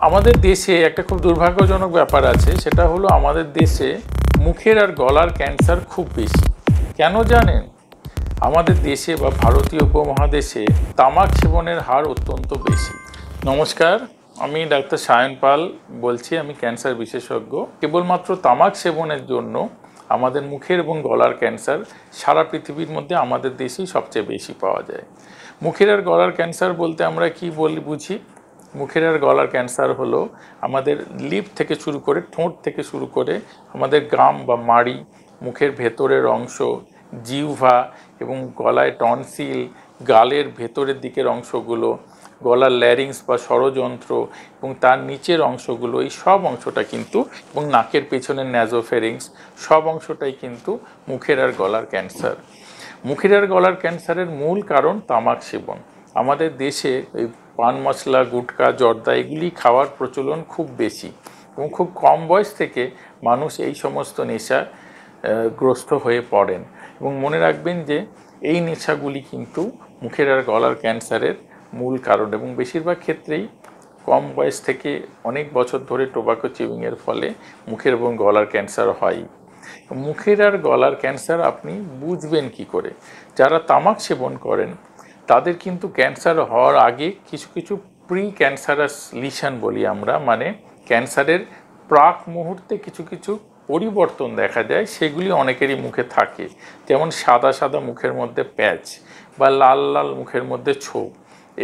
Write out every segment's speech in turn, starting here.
আমাদের দেশে একটা খুব দুর্ভাগ্যজনক ব্যাপার আছে, সেটা হলো আমাদের দেশে মুখের আর গলার ক্যান্সার খুব বেশি। কেন জানেন? আমাদের দেশে বা ভারতীয় উপমহাদেশে তামাক সেবনের হার অত্যন্ত বেশি। নমস্কার, আমি ডাক্তার সায়ন পাল বলছি। আমি ক্যান্সার বিশেষজ্ঞ। কেবলমাত্র তামাক সেবনের জন্য আমাদের মুখের এবং গলার ক্যান্সার সারা পৃথিবীর মধ্যে আমাদের দেশেই সবচেয়ে বেশি পাওয়া যায়। মুখের আর গলার ক্যান্সার বলতে আমরা কি বুঝি? মুখের আর গলার ক্যান্সার হলো আমাদের লিপ থেকে শুরু করে, ঠোঁট থেকে শুরু করে আমাদের গাম বা মাড়ি, মুখের ভেতরের অংশ, জিহ্বা এবং গলায় টনসিল, গালের ভেতরের দিকের অংশগুলো, গলার ল্যারিংস বা স্বরযন্ত্র এবং তার নিচের অংশগুলো, এই সব অংশটা কিন্তু, এবং নাকের পেছনের ন্যাজোফেরিংস, সব অংশটাই কিন্তু মুখের আর গলার ক্যান্সার। মুখের আর গলার ক্যান্সারের মূল কারণ তামাক সেবন। আমাদের দেশে এই পান মশলা, গুটখা, জর্দা এগুলি খাওয়ার প্রচলন খুব বেশি এবং খুব কম বয়স থেকে মানুষ এই সমস্ত নেশা গ্রস্ত হয়ে পড়েন। এবং মনে রাখবেন যে এই নেশাগুলি কিন্তু মুখের আর গলার ক্যান্সারের মূল কারণ, এবং বেশিরভাগ ক্ষেত্রেই কম বয়স থেকে অনেক বছর ধরে টোবাকো চিউইংয়ের ফলে মুখের এবং গলার ক্যান্সার হয়। মুখের আর গলার ক্যান্সার আপনি বুঝবেন কি করে? যারা তামাক সেবন করেন তাদের কিন্তু ক্যান্সার হওয়ার আগে কিছু কিছু প্রি ক্যান্সারাস লিশন বলি আমরা, মানে ক্যান্সারের প্রাক মুহূর্তে কিছু কিছু পরিবর্তন দেখা যায়, সেগুলি অনেকেরই মুখে থাকে। যেমন সাদা সাদা মুখের মধ্যে প্যাচ বা লাল লাল মুখের মধ্যে ছোপ,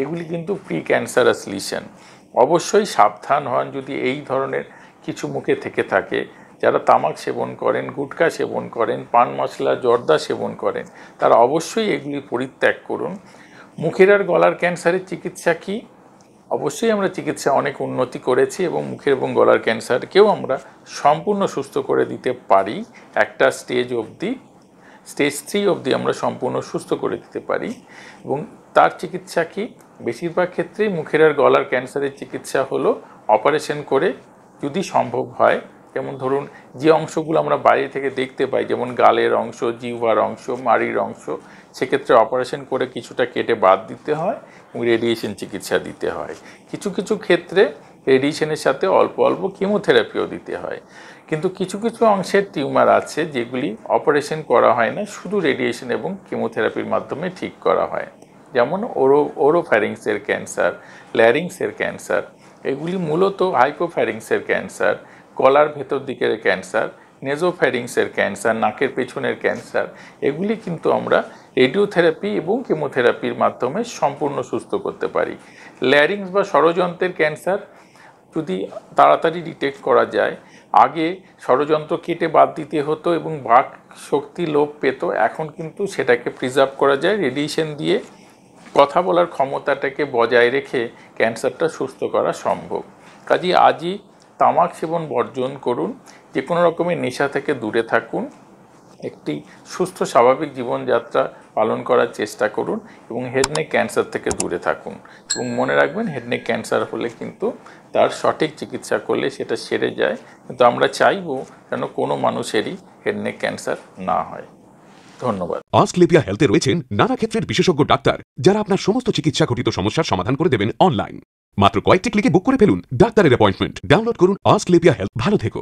এগুলি কিন্তু প্রি ক্যান্সারাস লিশন। অবশ্যই সাবধান হন যদি এই ধরনের কিছু মুখে থেকে থাকে। যারা তামাক সেবন করেন, গুটখা সেবন করেন, পান মশলা, জর্দা সেবন করেন, তারা অবশ্যই এগুলি পরিত্যাগ করুন। মুখের আর গলার ক্যান্সারের চিকিৎসা কি? অবশ্যই আমরা চিকিৎসা অনেক উন্নতি করেছি এবং মুখের এবং গলার ক্যান্সারকেও আমরা সম্পূর্ণ সুস্থ করে দিতে পারি। একটা স্টেজ 3 অবধি আমরা সম্পূর্ণ সুস্থ করে দিতে পারি। এবং তার চিকিৎসা কি? বেশিরভাগ ক্ষেত্রেই মুখের আর গলার ক্যান্সারের চিকিৎসা হলো অপারেশন করে, যদি সম্ভব হয়। যেমন ধরুন, যে অংশগুলো আমরা বাইরে থেকে দেখতে পাই, যেমন গালের অংশ, জিহ্বার অংশ, মাড়ির অংশ, সেক্ষেত্রে অপারেশন করে কিছুটা কেটে বাদ দিতে হয় এবং রেডিয়েশন চিকিৎসা দিতে হয়। কিছু কিছু ক্ষেত্রে রেডিয়েশনের সাথে অল্প অল্প কিমোথেরাপিও দিতে হয়। কিন্তু কিছু কিছু অংশের টিউমার আছে যেগুলি অপারেশন করা হয় না, শুধু রেডিয়েশন এবং কিমোথেরাপির মাধ্যমে ঠিক করা হয়। যেমন ওরোফ্যারিংসের ক্যান্সার, ল্যারিংসের ক্যান্সার, এগুলি মূলত হাইপোফ্যারিংসের ক্যান্সার, গলার ভেতর দিকের ক্যান্সার, নেজোফ্যারিংসের ক্যান্সার, নাকের পেছনের ক্যান্সার, এগুলি কিন্তু আমরা রেডিওথেরাপি এবং কেমোথেরাপির মাধ্যমে সম্পূর্ণ সুস্থ করতে পারি। ল্যারিংস বা স্বরযন্ত্রের ক্যান্সার যদি তাড়াতাড়ি ডিটেক্ট করা যায়, আগে স্বরযন্ত্র কেটে বাদ দিতে হতো এবং বাক শক্তি লোপ পেত, এখন কিন্তু সেটাকে প্রিজার্ভ করা যায় রেডিয়েশন দিয়ে। কথা বলার ক্ষমতাটাকে বজায় রেখে ক্যান্সারটা সুস্থ করা সম্ভব। কাজেই আজই তামাক সেবন বর্জন করুন, যে কোনো রকমের নেশা থেকে দূরে থাকুন, একটি সুস্থ স্বাভাবিক জীবনযাত্রা পালন করার চেষ্টা করুন এবং হেড নেক ক্যান্সার থেকে দূরে থাকুন। এবং মনে রাখবেন, হেড নেক ক্যান্সার হলে কিন্তু তার সঠিক চিকিৎসা করলে সেটা সেরে যায়, কিন্তু আমরা চাইবো যেন কোনো মানুষেরই হেড নেক ক্যান্সার না হয়। ধন্যবাদ। অস্ক্লেপিয়া হেলথে রয়েছেন নানা ক্ষেত্রের বিশেষজ্ঞ ডাক্তার, যারা আপনার সমস্ত চিকিৎসা ঘটিত সমস্যার সমাধান করে দেবেন অনলাইন। মাত্র কয়েকটি ক্লিকে বুক করে ফেলুন ডাক্তারের অ্যাপয়েন্টমেন্ট। ডাউনলোড করুন অস্ক্লেপিয়া হেলথ। ভালো থেকো।